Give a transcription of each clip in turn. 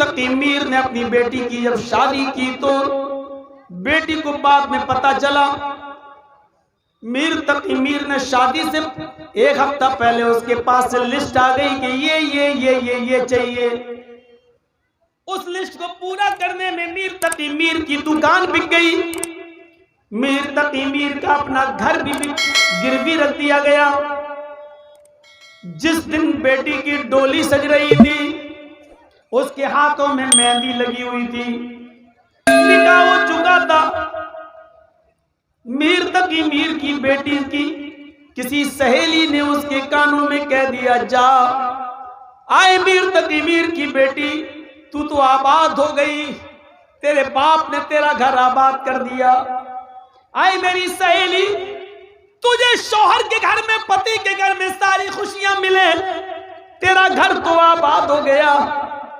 तकी मीर ने अपनी बेटी की जब शादी की तो बेटी को बाद में पता चला, मीर तकी मीर ने शादी से 1 हफ्ता पहले उसके पास से लिस्ट आ गई कि ये चाहिए। उस लिस्ट को पूरा करने में मीर तकी मीर की दुकान बिक गई, मीर तकी मीर का अपना घर भी गिरवी रख दिया गया। जिस दिन बेटी की डोली सज रही थी उसके हाथों में मेहंदी लगी हुई थी, निकाह हो चुका था। मीर तकी मीर की बेटी की किसी सहेली ने उसके कानों में कह दिया, जा आए मीर तकी मीर की बेटी, तू तो आबाद हो गई, तेरे बाप ने तेरा घर आबाद कर दिया। आए मेरी सहेली, तुझे शौहर के घर में, पति के घर में सारी खुशियां मिले, तेरा घर तो आबाद हो गया,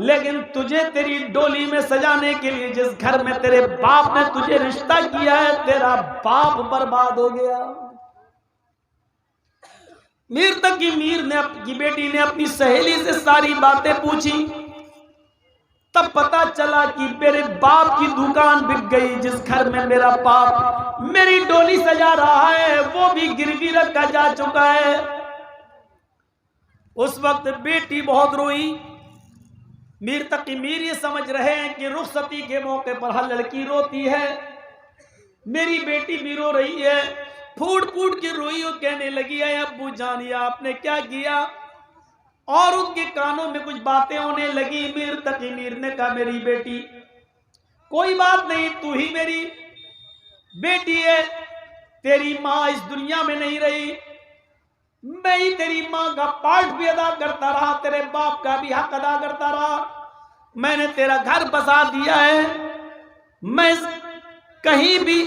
लेकिन तुझे तेरी डोली में सजाने के लिए जिस घर में तेरे बाप ने तुझे रिश्ता किया है, तेरा बाप बर्बाद हो गया। मीर तकी मीर ने अपनी बेटी ने अपनी सहेली से सारी बातें पूछी, तब पता चला कि मेरे बाप की दुकान बिक गई। जिस घर में मेरा बाप मेरी डोली सजा रहा है वो भी गिरवी रखा जा चुका है। उस वक्त बेटी बहुत रोई। मीर तकी मीर ये समझ रहे हैं कि रुखसती के मौके पर हर लड़की रोती है, मेरी बेटी भी रो रही है। फूट फूट के रोई और कहने लगी, है अब्बू जान ये आपने क्या किया? और उनके कानों में कुछ बातें होने लगी। मीर तकी मीर ने कहा, मेरी बेटी कोई बात नहीं, तू ही मेरी बेटी है, तेरी माँ इस दुनिया में नहीं रही, मैं ही तेरी माँ का पार्ट भी अदा करता रहा, तेरे बाप का भी हक अदा करता रहा, मैंने तेरा घर बसा दिया है, मैं कहीं भी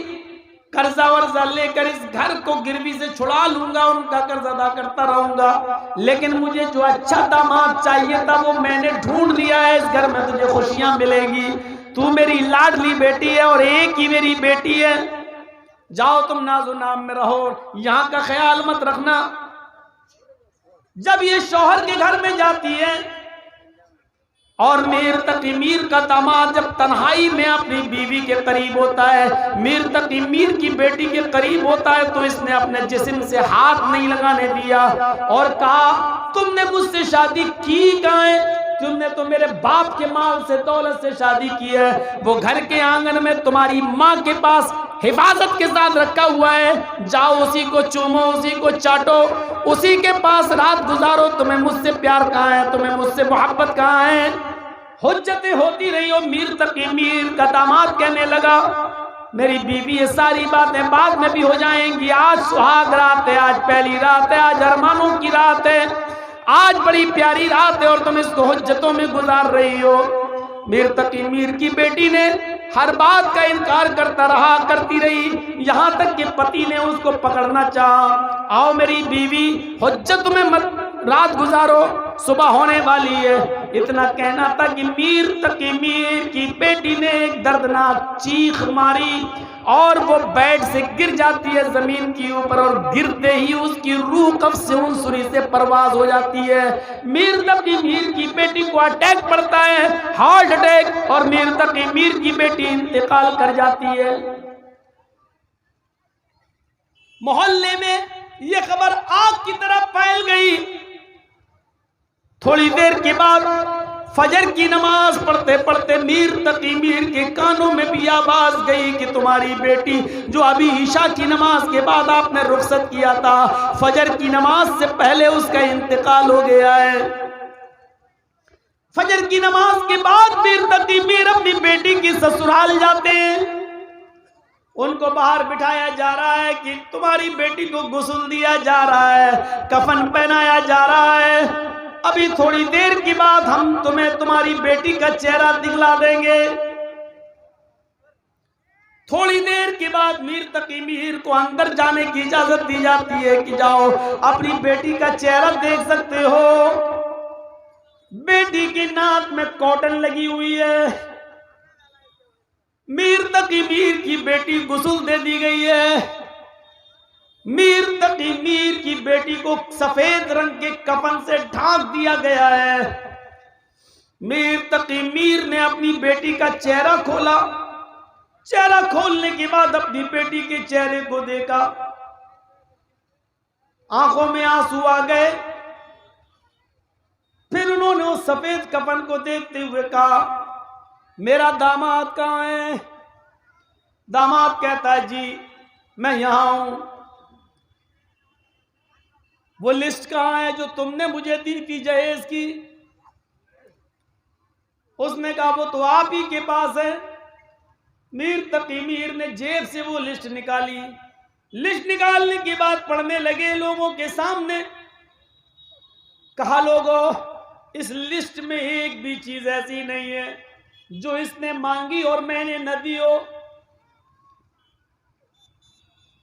कर्जा वर्जा लेकर इस घर को गिरवी से छुड़ा लूंगा, उनका कर्ज अदा करता रहूंगा, लेकिन मुझे जो अच्छा दामाद चाहिए था वो मैंने ढूंढ लिया है, इस घर में तुझे खुशियां मिलेगी, तू मेरी लाडली बेटी है और एक ही मेरी बेटी है, जाओ तुम नाजो नाम में रहो, यहां का ख्याल मत रखना। जब ये शौहर के घर में जाती है और मीर तकी मीर का दामाद जब तन्हाई में अपनी बीवी के करीब होता है, मीर तकी मीर की बेटी के करीब होता है, तो इसने अपने जिस्म से हाथ नहीं लगाने दिया और कहा, तुमने मुझसे शादी की कहाँ है? तुमने तो मेरे बाप के माल से दौलत से शादी की है, वो घर के आंगन में तुम्हारी माँ के पास हिफाजत के साथ रखा हुआ है, जाओ उसी को चूमो, उसी को चाटो, उसी के पास रात गुजारो, तुम्हें मुझसे प्यार कहाँ है, तुम्हें मुझसे मोहब्बत कहाँ है? हुज्जतें होती रही और मीर तकी मीर का दामाद कहने लगा, मेरी बीवी ये सारी बातें बाद में भी हो जाएंगी, आज सुहाग रात है, आज पहली रात है, आज अरमानों की रात है, आज बड़ी प्यारी रात है और तुम इसको हुज्जतों में गुजार रही हो। मीर तकी मीर की बेटी ने हर बात का इनकार करती रही, यहां तक कि पति ने उसको पकड़ना चाहा, आओ मेरी बीवी हुज्जत में मत रात गुजारो, सुबह होने वाली है। इतना कहना था कि मीर तकी मीर की बेटी ने एक दर्दनाक चीख मारी और वो बेड से गिर जाती है जमीन के ऊपर और गिरते ही उसकी रूह कब्ज से उनसुरी से परवाज हो जाती है। मीर तकी मीर की बेटी को अटैक पड़ता है, हार्ट अटैक, और मीर तकी मीर की बेटी इंतकाल कर जाती है। मोहल्ले में यह खबर आग की तरह फैल गई। थोड़ी देर के बाद फजर की नमाज पढ़ते पढ़ते मीर तकी मीर के कानों में भी आवाज गई कि तुम्हारी बेटी जो अभी ईशा की नमाज के बाद आपने रुखसत किया था, फजर की नमाज से पहले उसका इंतकाल हो गया है। फजर की नमाज के बाद मीर तकी मीर अपनी बेटी की ससुराल जाते हैं। उनको बाहर बिठाया जा रहा है कि तुम्हारी बेटी को गुस्ल दिया जा रहा है, कफन पहनाया जा रहा है, अभी थोड़ी देर के बाद हम तुम्हें तुम्हारी बेटी का चेहरा दिखला देंगे। थोड़ी देर के बाद मीर तकी मीर को अंदर जाने की इजाजत दी जाती है कि जाओ अपनी बेटी का चेहरा देख सकते हो। बेटी की नाक में कॉटन लगी हुई है, मीर तकी मीर की बेटी गुस्ल दे दी गई है। मीर तकी मीर की बेटी को सफेद रंग के कफन से ढांक दिया गया है। मीर तकी मीर ने अपनी बेटी का चेहरा खोला। चेहरा खोलने के बाद अपनी बेटी के चेहरे को देखा, आंखों में आंसू आ गए। फिर उन्होंने उस सफेद कफन को देखते हुए कहा, मेरा दामाद कहाँ है? दामाद कहता है, जी मैं यहां हूं। वो लिस्ट कहाँ है जो तुमने मुझे दी थी जहेज की? उसने कहा, वो तो आप ही के पास है। मीर तकी मीर ने जेब से वो लिस्ट निकाली। लिस्ट निकालने के बाद पढ़ने लगे लोगों के सामने। कहा, लोगों, इस लिस्ट में एक भी चीज ऐसी नहीं है जो इसने मांगी और मैंने न दी हो।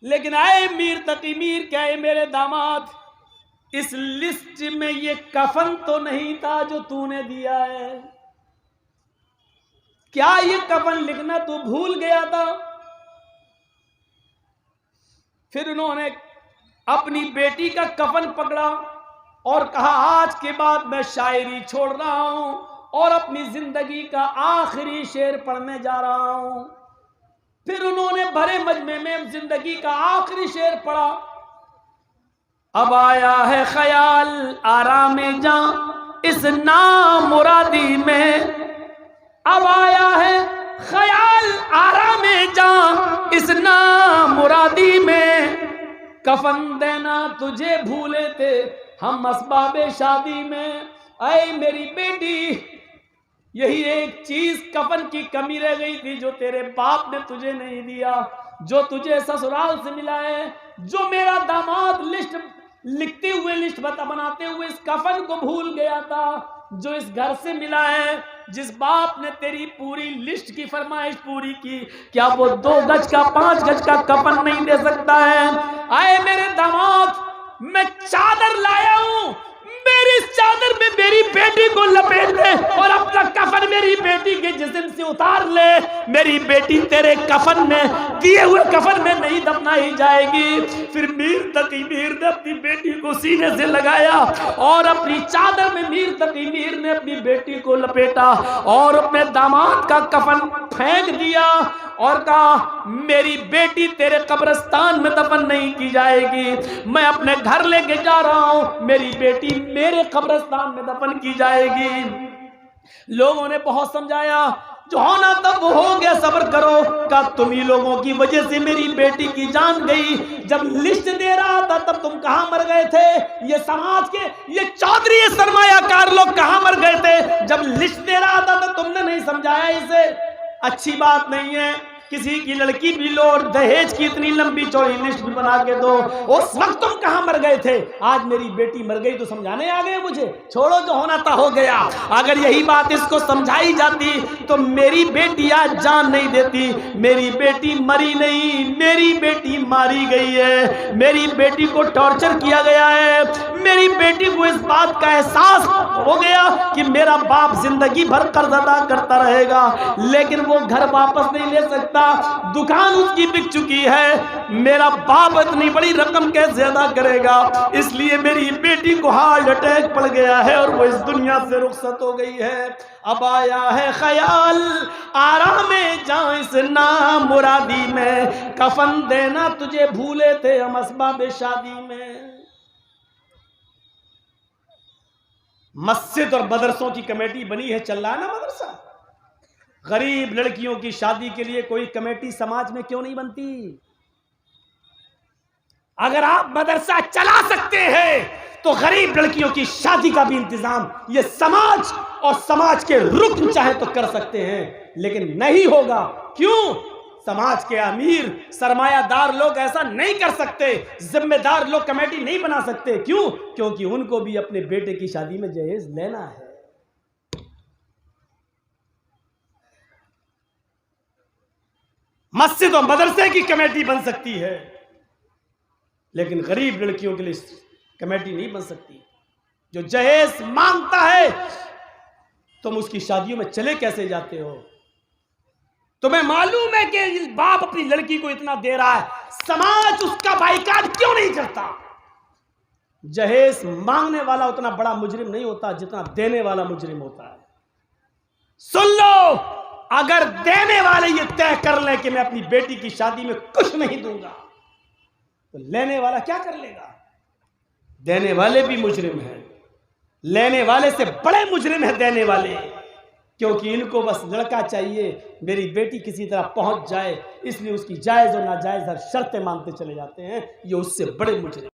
लेकिन आए मीर तकी मीर, क्या है मेरे दामाद, इस लिस्ट में ये कफन तो नहीं था जो तूने दिया है? क्या ये कफन लिखना तू भूल गया था? फिर उन्होंने अपनी बेटी का कफन पकड़ा और कहा, आज के बाद मैं शायरी छोड़ रहा हूं और अपनी जिंदगी का आखिरी शेर पढ़ने जा रहा हूं। फिर उन्होंने भरे मजमे में जिंदगी का आखिरी शेर पढ़ा। अब आया है ख्याल आराम जां इस नामुरादी में। अब आया है ख्याल आराम जां इस नामुरादी में। कफन देना तुझे भूले थे हम असबाबे शादी में। ऐ मेरी बेटी, यही एक चीज कफन की कमी रह गई थी जो तेरे बाप ने तुझे नहीं दिया, जो तुझे ससुराल से मिला है, जो मेरा दामाद लिस्ट लिखते हुए, लिस्ट बनाते हुए इस कफन को भूल गया था, जो इस घर से मिला है, जिस बाप ने तेरी पूरी लिस्ट की फरमाइश पूरी की, क्या वो 2 गज का 5 गज का कफन नहीं दे सकता है? आए मेरे दामाद, मैं चादर लाया हूं, मेरी चादर में मेरी बेटी को लपेट दे और अपना कफन मेरी बेटी के जिस्म से उतार ले। मेरी बेटी तेरे कफन में, दिए हुए कफन में नहीं दफनाई जाएगी। फिर मीर तकी मीर ने अपनी बेटी को सीने से लगाया और अपनी चादर में मीर तकी मीर ने अपनी बेटी को लपेटा और अपने दामाद का कफन फेंक दिया और कहा, मेरी बेटी तेरे कब्रिस्तान में दफन नहीं की जाएगी, मैं अपने घर लेके जा रहा हूं, मेरी बेटी मेरे कब्रिस्तान में दफन की जाएगी। लोगों ने बहुत समझाया, जो होना तब वो हो गया, सब्र करो। का तुम ही लोगों की वजह से मेरी बेटी की जान गई। जब लिस्ट दे रहा था तब तुम कहां मर गए थे? ये समाज के, ये चौधरी, ये सरमायाकार लोग कहां मर गए थे? जब लिस्ट दे रहा था तो तुमने नहीं समझाया इसे। अच्छी बात नहीं है, किसी की लड़की भी लो और दहेज की इतनी लंबी चौड़ी लिस्ट भी बना के दो। उस वक्त तुम कहां मर गए थे? आज मेरी बेटी मर गई तो समझाने आ गए मुझे? छोड़ो, जो होना था हो गया। अगर यही बात इसको समझाई जाती तो मेरी बेटी आज जान नहीं देती। मेरी बेटी मरी नहीं, मेरी बेटी मारी गई है। मेरी बेटी को टॉर्चर किया गया है। मेरी बेटी को इस बात का एहसास हो गया कि मेरा बाप जिंदगी भर कर्ज अदा करता रहेगा, लेकिन वो घर वापस नहीं ले सकता, दुकान उसकी बिक चुकी है। मेरा बाप इतनी बड़ी रकम कैसे अदा करेगा? इसलिए मेरी बेटी को हार्ट अटैक पड़ गया है और वो इस दुनिया से रुखसत हो गई है। अब आया है ख्याल आराम जां इस नामुरादी में। कफन देना तुझे भूले थे हम असबाब शादी में। मस्जिद और मदरसों की कमेटी बनी है, चल रहा है ना मदरसा। गरीब लड़कियों की शादी के लिए कोई कमेटी समाज में क्यों नहीं बनती? अगर आप मदरसा चला सकते हैं तो गरीब लड़कियों की शादी का भी इंतजाम ये समाज और समाज के रुकन चाहे तो कर सकते हैं, लेकिन नहीं होगा। क्यों? समाज के अमीर सरमायादार लोग ऐसा नहीं कर सकते, जिम्मेदार लोग कमेटी नहीं बना सकते। क्यों? क्योंकि उनको भी अपने बेटे की शादी में जहेज लेना है। मस्जिद और मदरसे की कमेटी बन सकती है, लेकिन गरीब लड़कियों के लिए कमेटी नहीं बन सकती। जो जहेज मांगता है तुम उसकी शादियों में चले कैसे जाते हो? तुम्हें मालूम है कि बाप अपनी लड़की को इतना दे रहा है, समाज उसका बाइकाट क्यों नहीं करता? जहेज मांगने वाला उतना बड़ा मुजरिम नहीं होता जितना देने वाला मुजरिम होता है। सुन लो, अगर देने वाले ये तय कर लें कि मैं अपनी बेटी की शादी में कुछ नहीं दूंगा, तो लेने वाला क्या कर लेगा? देने वाले भी मुजरिम हैं, लेने वाले से बड़े मुजरिम है देने वाले, क्योंकि इनको बस लड़का चाहिए, मेरी बेटी किसी तरह पहुंच जाए, इसलिए उसकी जायज और नाजायज हर शर्तें मानते चले जाते हैं। ये उससे बड़े मुजरिम।